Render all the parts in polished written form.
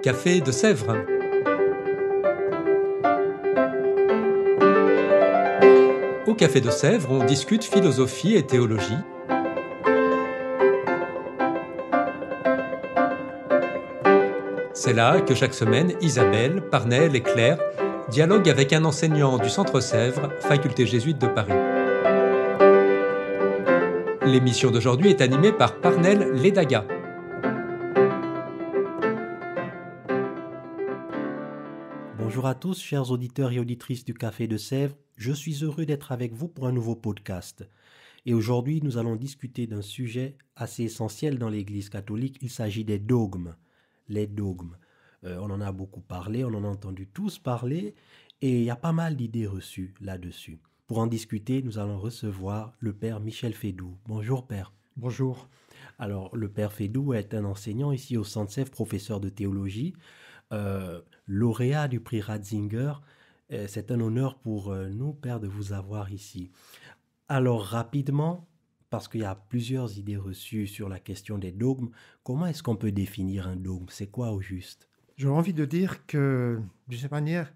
Café de Sèvres. Au Café de Sèvres, on discute philosophie et théologie. C'est là que chaque semaine, Isabelle, Parnell et Claire dialoguent avec un enseignant du Centre Sèvres, faculté jésuite de Paris. L'émission d'aujourd'hui est animée par Parnell Ledaga. Bonjour à tous, chers auditeurs et auditrices du Café de Sèvres. Je suis heureux d'être avec vous pour un nouveau podcast. Et aujourd'hui, nous allons discuter d'un sujet assez essentiel dans l'Église catholique. Il s'agit des dogmes. Les dogmes. On en a beaucoup parlé, on en a entendu tous parler, et il y a pas mal d'idées reçues là-dessus. Pour en discuter, nous allons recevoir le Père Michel Fédoux. Bonjour Père. Bonjour. Alors, le Père Fédoux est un enseignant ici au Centre Sèvres, professeur de théologie, lauréat du prix Ratzinger. C'est un honneur pour nous, Père, de vous avoir ici. Alors, rapidement, parce qu'il y a plusieurs idées reçues sur la question des dogmes, comment est-ce qu'on peut définir un dogme? C'est quoi au juste? J'aurais envie de dire que, d'une certaine manière,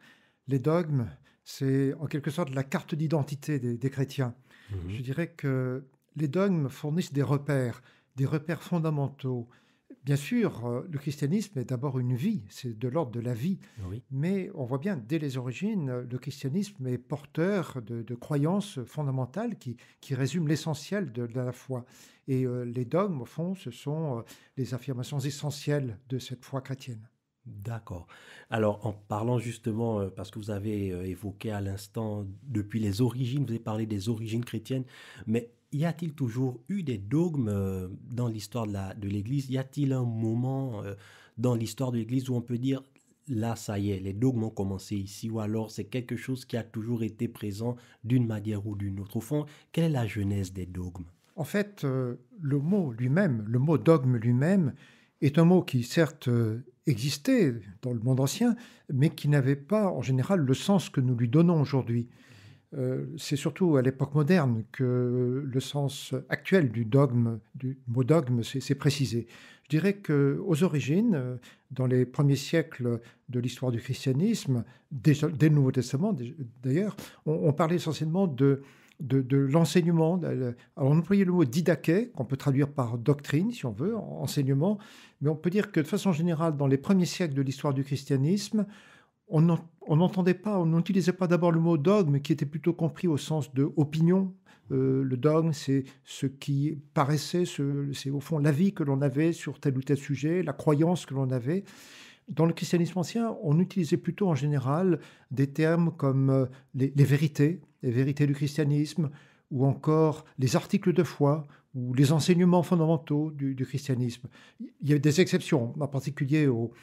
les dogmes, c'est en quelque sorte la carte d'identité des chrétiens. Je dirais que les dogmes fournissent des repères fondamentaux. Bien sûr, le christianisme est d'abord une vie, c'est de l'ordre de la vie. Oui. Mais on voit bien, dès les origines, le christianisme est porteur de croyances fondamentales qui résument l'essentiel de la foi. Et les dogmes, au fond, ce sont les affirmations essentielles de cette foi chrétienne. D'accord. Alors, en parlant justement, parce que vous avez évoqué à l'instant, depuis les origines, vous avez parlé des origines chrétiennes, mais y a-t-il toujours eu des dogmes dans l'histoire de l'Église? Y a-t-il un moment dans l'histoire de l'Église où on peut dire, là, ça y est, les dogmes ont commencé ici, ou alors c'est quelque chose qui a toujours été présent d'une manière ou d'une autre? Au fond, quelle est la genèse des dogmes? En fait, le mot lui-même, le mot dogme lui-même, est un mot qui certes existait dans le monde ancien, mais qui n'avait pas en général le sens que nous lui donnons aujourd'hui. C'est surtout à l'époque moderne que le sens actuel du mot dogme s'est précisé. Je dirais qu'aux origines, dans les premiers siècles de l'histoire du christianisme, déjà, dès le Nouveau Testament d'ailleurs, on parlait essentiellement de l'enseignement. Alors on employait le mot didaché, qu'on peut traduire par doctrine, si on veut, enseignement, mais on peut dire que de façon générale, dans les premiers siècles de l'histoire du christianisme, on n'entendait pas, on n'utilisait pas d'abord le mot dogme, qui était plutôt compris au sens de opinion. Le dogme, c'est ce qui paraissait, c'est au fond l'avis que l'on avait sur tel ou tel sujet, la croyance que l'on avait. Dans le christianisme ancien, on utilisait plutôt en général des termes comme les vérités du christianisme, ou encore les articles de foi, ou les enseignements fondamentaux du christianisme. Il y a des exceptions, en particulier au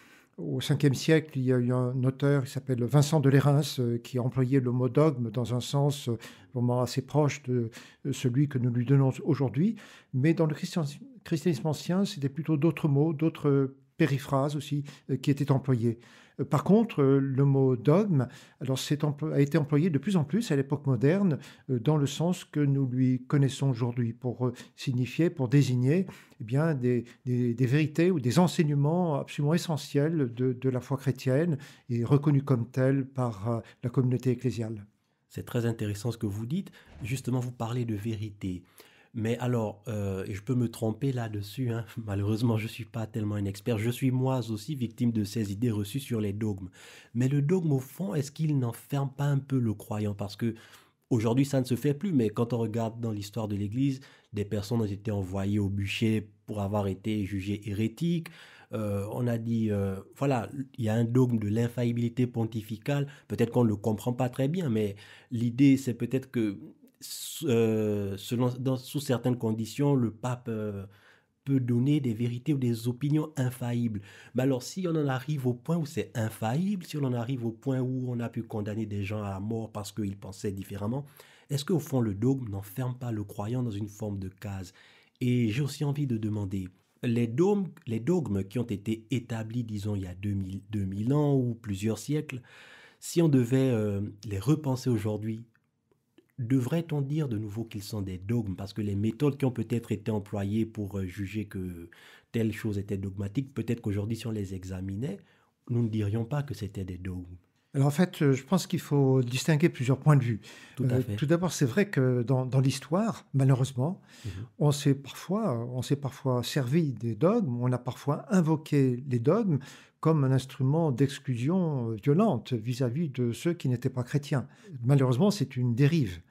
5e siècle, il y a eu un auteur qui s'appelle Vincent de Lérins qui a employé le mot dogme dans un sens vraiment assez proche de celui que nous lui donnons aujourd'hui. Mais dans le christianisme ancien, c'était plutôt d'autres mots, d'autres périphrases aussi qui étaient employées. Par contre, le mot dogme alors, a été employé de plus en plus à l'époque moderne dans le sens que nous lui connaissons aujourd'hui pour signifier, pour désigner bien, des vérités ou des enseignements absolument essentiels de la foi chrétienne et reconnus comme tels par la communauté ecclésiale. C'est très intéressant ce que vous dites. Justement, vous parlez de vérité. Mais alors, et je peux me tromper là-dessus, hein. Malheureusement, je ne suis pas tellement un expert. Je suis moi aussi victime de ces idées reçues sur les dogmes. Mais le dogme, au fond, est-ce qu'il n'enferme pas un peu le croyant? Parce que aujourd'hui, ça ne se fait plus, mais quand on regarde dans l'histoire de l'Église, des personnes ont été envoyées au bûcher pour avoir été jugées hérétiques. On a dit, voilà, il y a un dogme de l'infaillibilité pontificale. Peut-être qu'on ne le comprend pas très bien, mais l'idée, c'est peut-être que sous certaines conditions, le pape peut donner des vérités ou des opinions infaillibles. Mais alors, si on en arrive au point où c'est infaillible, si on en arrive au point où on a pu condamner des gens à la mort parce qu'ils pensaient différemment, est-ce qu'au fond, le dogme n'enferme pas le croyant dans une forme de case? Et j'ai aussi envie de demander, les dogmes qui ont été établis, disons, il y a 2000 ans ou plusieurs siècles, si on devait les repenser aujourd'hui, devrait-on dire de nouveau qu'ils sont des dogmes? Parce que les méthodes qui ont peut-être été employées pour juger que telle chose était dogmatique, peut-être qu'aujourd'hui, si on les examinait, nous ne dirions pas que c'était des dogmes. Alors en fait, je pense qu'il faut distinguer plusieurs points de vue. Tout à fait. Tout d'abord, c'est vrai que dans l'histoire, malheureusement, Mhm. on s'est parfois servi des dogmes, on a parfois invoqué les dogmes comme un instrument d'exclusion violente vis-à-vis de ceux qui n'étaient pas chrétiens. Malheureusement, c'est une dérive.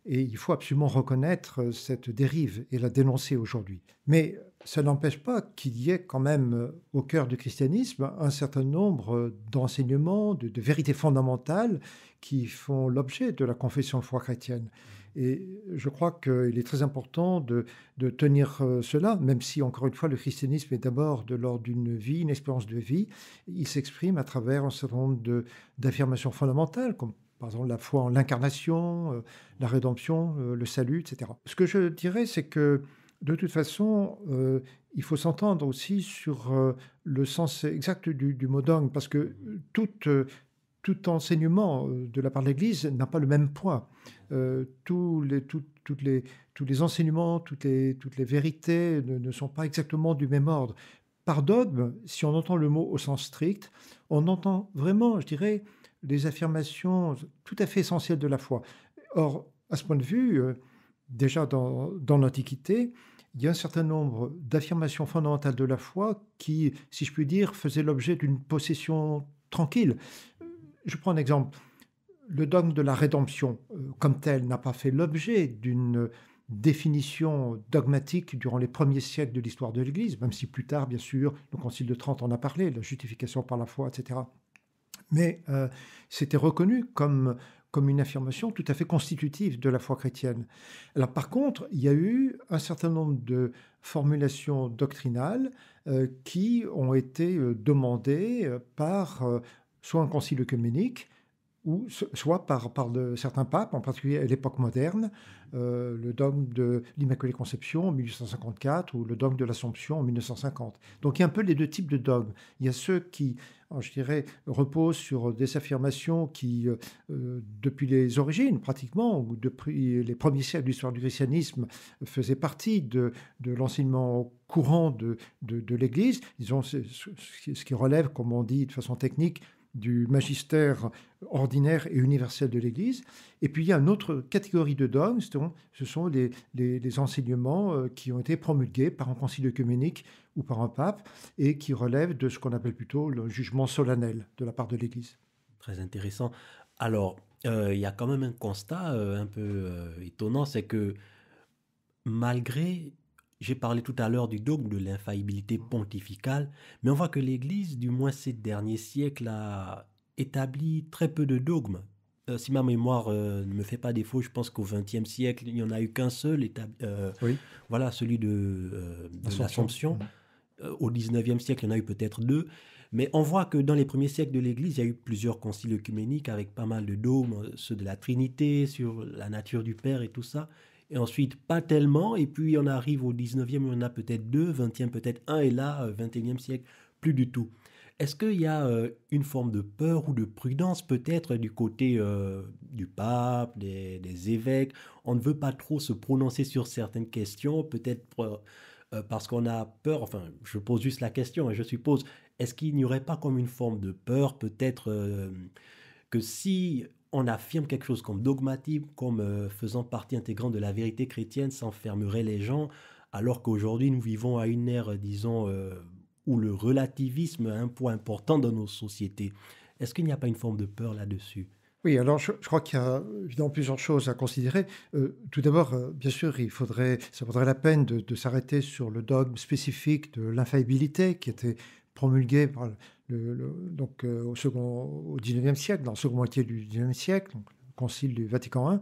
Et il faut absolument reconnaître cette dérive et la dénoncer aujourd'hui. Mais ça n'empêche pas qu'il y ait quand même au cœur du christianisme un certain nombre d'enseignements, de vérités fondamentales qui font l'objet de la confession de foi chrétienne. Et je crois qu'il est très important de tenir cela, même si, encore une fois, le christianisme est d'abord de l'ordre d'une vie, une expérience de vie. Il s'exprime à travers un certain nombre d'affirmations fondamentales, comme par exemple la foi en l'incarnation, la rédemption, le salut, etc. Ce que je dirais, c'est que de toute façon, il faut s'entendre aussi sur le sens exact du mot dogme, parce que tout enseignement de la part de l'Église n'a pas le même poids. Tous les enseignements, toutes les vérités ne sont pas exactement du même ordre. Par dogme, si on entend le mot au sens strict, on entend vraiment, je dirais, des affirmations tout à fait essentielles de la foi. Or, à ce point de vue, déjà dans l'Antiquité, il y a un certain nombre d'affirmations fondamentales de la foi qui, si je puis dire, faisaient l'objet d'une possession tranquille. Je prends un exemple. Le dogme de la rédemption, comme tel, n'a pas fait l'objet d'une définition dogmatique durant les premiers siècles de l'histoire de l'Église, même si plus tard, bien sûr, le Concile de Trente en a parlé, la justification par la foi, etc. Mais c'était reconnu comme une affirmation tout à fait constitutive de la foi chrétienne. Alors par contre, il y a eu un certain nombre de formulations doctrinales qui ont été demandées par soit un concile œcuménique, ou soit par certains papes, en particulier à l'époque moderne, le dogme de l'Immaculée Conception en 1854 ou le dogme de l'Assomption en 1950. Donc il y a un peu les deux types de dogmes. Il y a ceux qui, je dirais, reposent sur des affirmations qui, depuis les origines pratiquement, ou depuis les premiers siècles de l'histoire du christianisme, faisaient partie de l'enseignement courant de l'Église. Disons, ce qui relève, comme on dit de façon technique, du magistère ordinaire et universel de l'Église. Et puis il y a une autre catégorie de dogmes, ce sont les enseignements qui ont été promulgués par un concile œcuménique ou par un pape et qui relèvent de ce qu'on appelle plutôt le jugement solennel de la part de l'Église. Très intéressant. Alors, il y a quand même un constat un peu étonnant, c'est que malgré... J'ai parlé tout à l'heure du dogme de l'infaillibilité pontificale, mais on voit que l'Église, du moins ces derniers siècles, a établi très peu de dogmes. Si ma mémoire ne me fait pas défaut, je pense qu'au XXe siècle, il n'y en a eu qu'un seul, Oui. voilà, celui de l'Assomption. Au XIXe siècle, il y en a eu peut-être deux. Mais on voit que dans les premiers siècles de l'Église, il y a eu plusieurs conciles œcuméniques avec pas mal de dogmes, ceux de la Trinité, sur la nature du Père et tout ça. Et ensuite, pas tellement. Et puis, on arrive au 19e, on en a peut-être deux, 20e, peut-être un. Et là, 21e siècle, plus du tout. Est-ce qu'il y a une forme de peur ou de prudence peut-être du côté du pape, des évêques? On ne veut pas trop se prononcer sur certaines questions, peut-être parce qu'on a peur. Enfin, je pose juste la question et je suppose, est-ce qu'il n'y aurait pas comme une forme de peur peut-être que si... on affirme quelque chose comme dogmatique, comme faisant partie intégrante de la vérité chrétienne, ça enfermerait les gens, alors qu'aujourd'hui nous vivons à une ère, disons, où le relativisme a un poids important dans nos sociétés. Est-ce qu'il n'y a pas une forme de peur là-dessus? Oui, alors je crois qu'il y a évidemment plusieurs choses à considérer. Tout d'abord, bien sûr, ça vaudrait la peine de s'arrêter sur le dogme spécifique de l'infaillibilité qui était promulgué par au XIXe siècle, dans la seconde moitié du XIXe siècle, donc le Concile du Vatican I,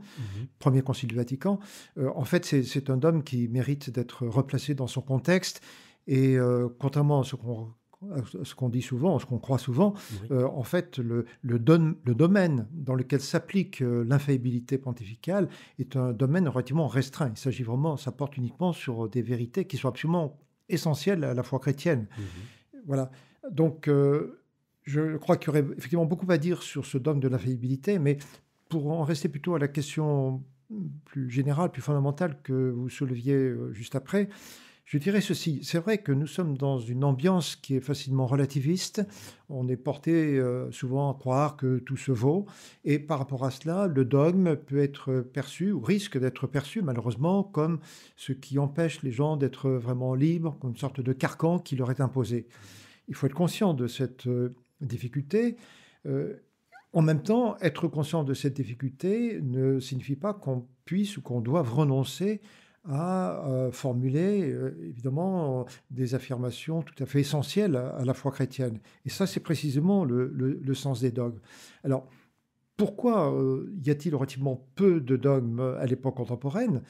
premier Concile du Vatican. En fait, c'est un dogme qui mérite d'être replacé dans son contexte. Et contrairement à ce qu'on dit souvent, ce qu'on croit souvent, Oui. en fait, le domaine dans lequel s'applique l'infaillibilité pontificale est un domaine relativement restreint. Il s'agit vraiment, ça porte uniquement sur des vérités qui sont absolument essentielles à la foi chrétienne. Voilà. Donc, je crois qu'il y aurait effectivement beaucoup à dire sur ce dogme de l'infaillibilité, mais pour en rester plutôt à la question plus générale, plus fondamentale que vous souleviez juste après, Je dirais ceci, c'est vrai que nous sommes dans une ambiance qui est facilement relativiste, on est porté souvent à croire que tout se vaut, et par rapport à cela, le dogme peut être perçu, ou risque d'être perçu malheureusement, comme ce qui empêche les gens d'être vraiment libres, comme une sorte de carcan qui leur est imposé. Il faut être conscient de cette difficulté. En même temps, être conscient de cette difficulté ne signifie pas qu'on puisse ou qu'on doive renoncer à formuler évidemment des affirmations tout à fait essentielles à la foi chrétienne. Et ça, c'est précisément le sens des dogmes. Alors, pourquoi y a-t-il relativement peu de dogmes à l'époque contemporaine?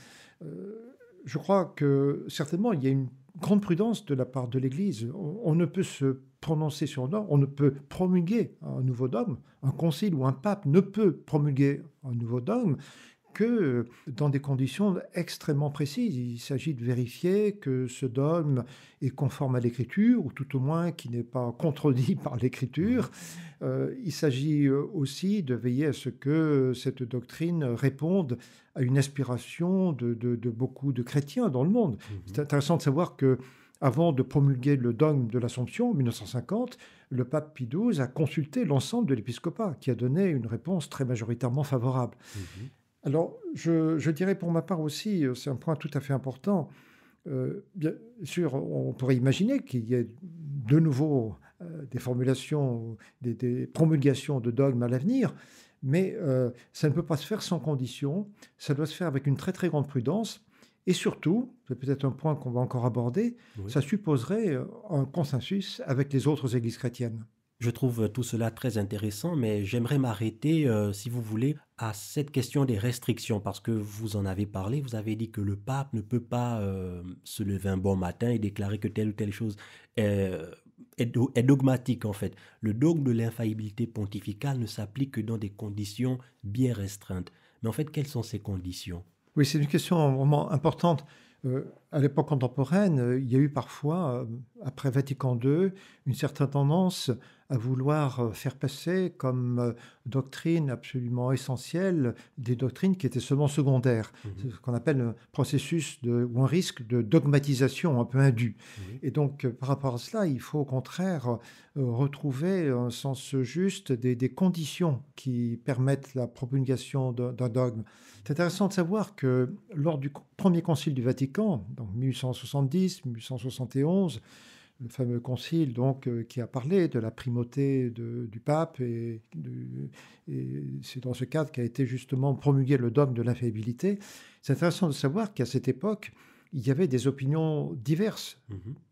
Je crois que certainement, il y a une grande prudence de la part de l'Église. On ne peut se prononcer sur un dogme, on ne peut promulguer un nouveau dogme. Un concile ou un pape ne peut promulguer un nouveau dogme que dans des conditions extrêmement précises. Il s'agit de vérifier que ce dogme est conforme à l'Écriture, ou tout au moins qu'il n'est pas contredit par l'Écriture. Il s'agit aussi de veiller à ce que cette doctrine réponde à une aspiration de beaucoup de chrétiens dans le monde. C'est intéressant de savoir que avant de promulguer le dogme de l'Assomption en 1950, le pape Pie XII a consulté l'ensemble de l'épiscopat, qui a donné une réponse très majoritairement favorable. Alors, je dirais pour ma part aussi, c'est un point tout à fait important, bien sûr, on pourrait imaginer qu'il y ait de nouveau des formulations, des promulgations de dogmes à l'avenir, mais ça ne peut pas se faire sans condition, ça doit se faire avec une très très grande prudence, et surtout, c'est peut-être un point qu'on va encore aborder, ça supposerait un consensus avec les autres églises chrétiennes. Je trouve tout cela très intéressant, mais j'aimerais m'arrêter, si vous voulez, à cette question des restrictions, parce que vous en avez parlé, vous avez dit que le pape ne peut pas se lever un bon matin et déclarer que telle ou telle chose est dogmatique en fait. Le dogme de l'infaillibilité pontificale ne s'applique que dans des conditions bien restreintes. Mais en fait, quelles sont ces conditions? Oui, c'est une question vraiment importante. À l'époque contemporaine, il y a eu parfois, après Vatican II, une certaine tendance à vouloir faire passer comme doctrine absolument essentielle des doctrines qui étaient seulement secondaires. C'est ce qu'on appelle un processus ou un risque de dogmatisation un peu indu. Et donc, par rapport à cela, il faut au contraire retrouver un sens juste des conditions qui permettent la promulgation d'un dogme. C'est intéressant de savoir que lors du premier concile du Vatican, donc 1870, 1871, le fameux concile donc, qui a parlé de la primauté du pape, et c'est dans ce cadre qu'a été justement promulgué le dogme de l'infaillibilité. C'est intéressant de savoir qu'à cette époque, il y avait des opinions diverses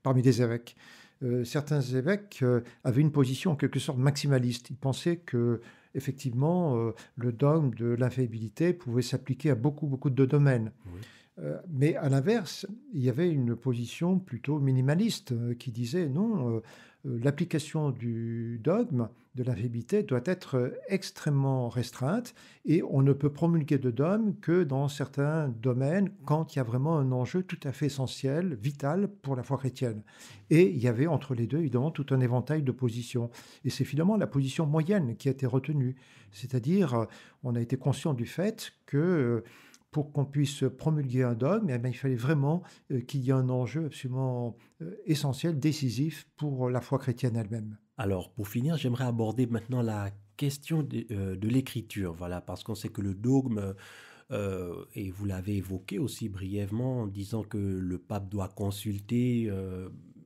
parmi les évêques. Certains évêques avaient une position en quelque sorte maximaliste. Ils pensaient que effectivement, le dogme de l'infaillibilité pouvait s'appliquer à beaucoup de domaines. Mais à l'inverse, il y avait une position plutôt minimaliste qui disait non, l'application du dogme de l'infaillibilité doit être extrêmement restreinte et on ne peut promulguer de dogme que dans certains domaines quand il y a vraiment un enjeu tout à fait essentiel, vital pour la foi chrétienne. Et il y avait entre les deux, évidemment, tout un éventail de positions. Et c'est finalement la position moyenne qui a été retenue. C'est-à-dire, on a été conscient du fait que pour qu'on puisse promulguer un dogme, eh bien, il fallait vraiment qu'il y ait un enjeu absolument essentiel, décisif pour la foi chrétienne elle-même. Alors, pour finir, j'aimerais aborder maintenant la question de l'écriture, voilà, parce qu'on sait que le dogme, et vous l'avez évoqué aussi brièvement, en disant que le pape doit consulter,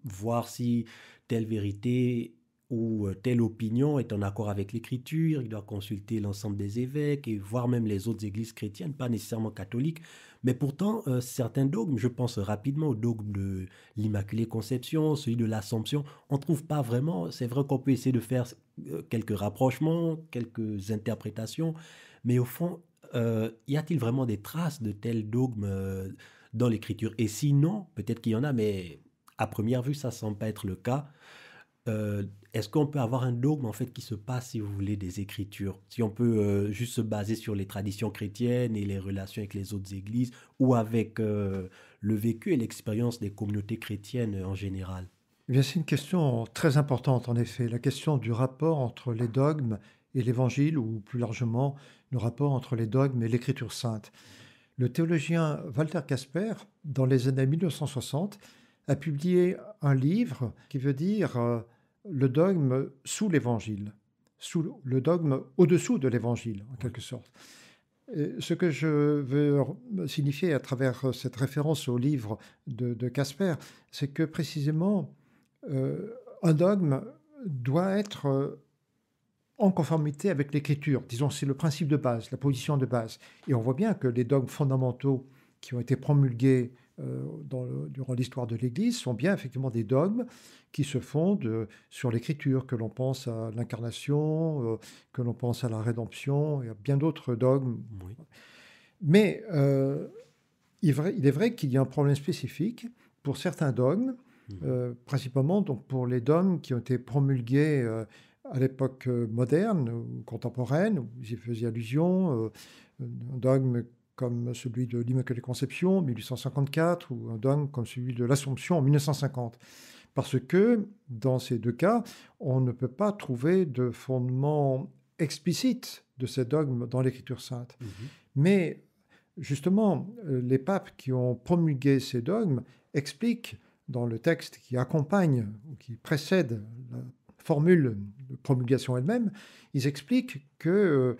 voir si telle vérité ou telle opinion est en accord avec l'écriture, il doit consulter l'ensemble des évêques et voir même les autres églises chrétiennes, pas nécessairement catholiques, mais pourtant certains dogmes, je pense rapidement au dogme de l'Immaculée Conception, celui de l'Assomption, on ne trouve pas vraiment, c'est vrai qu'on peut essayer de faire quelques rapprochements, quelques interprétations, mais au fond, y a-t-il vraiment des traces de tels dogmes dans l'écriture? Et sinon, peut-être qu'il y en a, mais à première vue, ça ne semble pas être le cas. Est-ce qu'on peut avoir un dogme en fait qui se passe, si vous voulez, des Écritures? Si on peut juste se baser sur les traditions chrétiennes et les relations avec les autres églises ou avec le vécu et l'expérience des communautés chrétiennes en général? Eh bien, c'est une question très importante, en effet, la question du rapport entre les dogmes et l'Évangile, ou plus largement, le rapport entre les dogmes et l'Écriture sainte. Le théologien Walter Casper, dans les années 1960, a publié un livre qui veut dire le dogme sous l'Évangile, le dogme au-dessous de l'Évangile, en quelque sorte. Et ce que je veux signifier à travers cette référence au livre de Casper, c'est que précisément, un dogme doit être en conformité avec l'Écriture. Disons, c'est le principe de base, la position de base. Et on voit bien que les dogmes fondamentaux qui ont été promulgués durant l'histoire de l'Église sont bien effectivement des dogmes qui se fondent sur l'Écriture, que l'on pense à l'incarnation, que l'on pense à la rédemption, il y a bien d'autres dogmes. Oui. Mais il est vrai qu'il y a un problème spécifique pour certains dogmes, principalement donc pour les dogmes qui ont été promulgués à l'époque moderne ou contemporaine, où j'y faisais allusion, un dogme comme celui de l'Immaculée Conception en 1854 ou un dogme comme celui de l'Assomption en 1950. Parce que, dans ces deux cas, on ne peut pas trouver de fondement explicite de ces dogmes dans l'Écriture sainte. Mais, justement, les papes qui ont promulgué ces dogmes expliquent dans le texte qui accompagne ou qui précède la formule de promulgation elle-même, ils expliquent que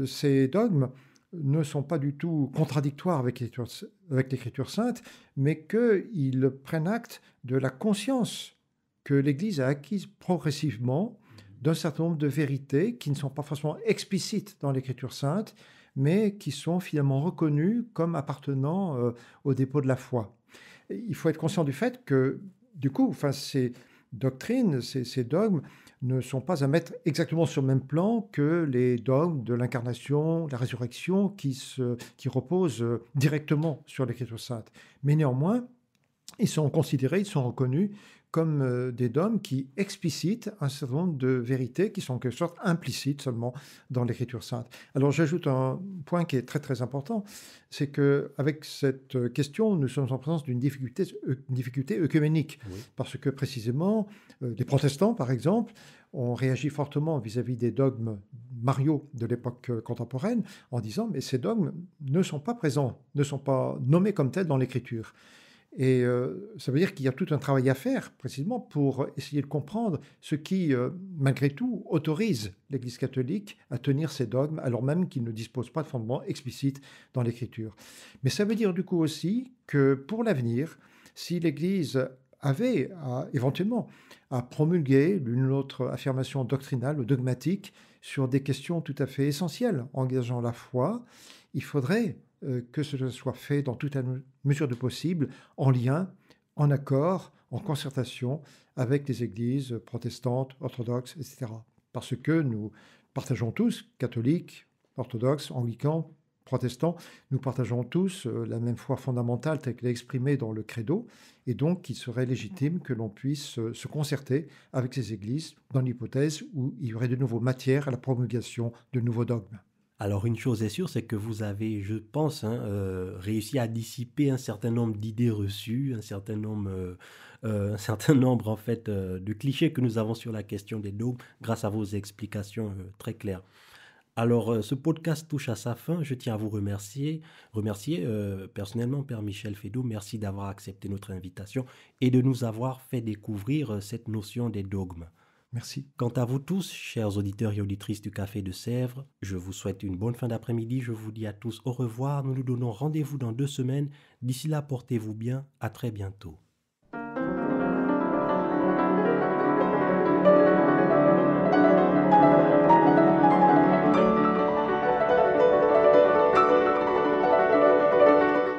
ces dogmes ne sont pas du tout contradictoires avec l'Écriture sainte, mais qu'ils prennent acte de la conscience que l'Église a acquise progressivement d'un certain nombre de vérités qui ne sont pas forcément explicites dans l'Écriture sainte, mais qui sont finalement reconnues comme appartenant au dépôt de la foi. Il faut être conscient du fait que, du coup, ces doctrines, ces dogmes, ne sont pas à mettre exactement sur le même plan que les dogmes de l'incarnation, de la résurrection, qui reposent directement sur l'Écriture sainte. Mais néanmoins, ils sont considérés, ils sont reconnus comme des dogmes qui explicitent un certain nombre de vérités qui sont en quelque sorte implicites seulement dans l'Écriture sainte. Alors j'ajoute un point qui est très très important, c'est qu'avec cette question, nous sommes en présence d'une difficulté œcuménique, parce que précisément, les protestants par exemple, ont réagi fortement vis-à-vis des dogmes mariaux de l'époque contemporaine en disant « mais ces dogmes ne sont pas présents, ne sont pas nommés comme tels dans l'Écriture ». Et ça veut dire qu'il y a tout un travail à faire, précisément, pour essayer de comprendre ce qui, malgré tout, autorise l'Église catholique à tenir ces dogmes, alors même qu'ils ne disposent pas de fondement explicite dans l'Écriture. Mais ça veut dire du coup aussi que pour l'avenir, si l'Église avait éventuellement à promulguer l'une ou l'autre affirmation doctrinale ou dogmatique sur des questions tout à fait essentielles engageant la foi, il faudrait que cela soit fait dans toute la mesure de possible, en lien, en accord, en concertation avec les églises protestantes, orthodoxes, etc. Parce que nous partageons tous, catholiques, orthodoxes, anglicans, protestants, nous partageons tous la même foi fondamentale telle qu'elle est exprimée dans le credo, et donc il serait légitime que l'on puisse se concerter avec ces églises dans l'hypothèse où il y aurait de nouveau matière à la promulgation de nouveaux dogmes. Alors une chose est sûre, c'est que vous avez, je pense, réussi à dissiper un certain nombre d'idées reçues, un certain nombre en fait de clichés que nous avons sur la question des dogmes grâce à vos explications très claires. Alors ce podcast touche à sa fin. Je tiens à vous remercier personnellement, Père Michel Feydeau. Merci d'avoir accepté notre invitation et de nous avoir fait découvrir cette notion des dogmes. Merci. Quant à vous tous, chers auditeurs et auditrices du Café de Sèvres, je vous souhaite une bonne fin d'après-midi. Je vous dis à tous au revoir. Nous nous donnons rendez-vous dans 2 semaines. D'ici là, portez-vous bien. À très bientôt.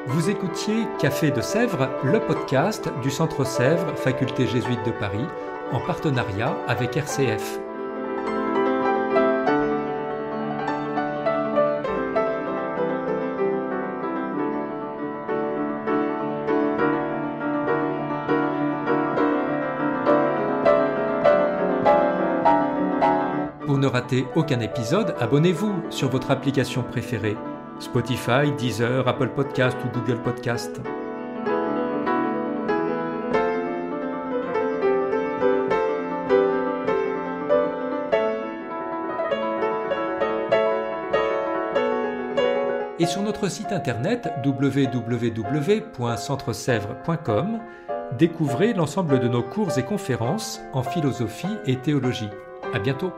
Vous écoutiez Café de Sèvres, le podcast du Centre Sèvres, Faculté jésuite de Paris, en partenariat avec RCF. Pour ne rater aucun épisode, abonnez-vous sur votre application préférée. Spotify, Deezer, Apple Podcast ou Google Podcast. Et sur notre site internet www.centresèvres.com, Découvrez l'ensemble de nos cours et conférences en philosophie et théologie. À bientôt!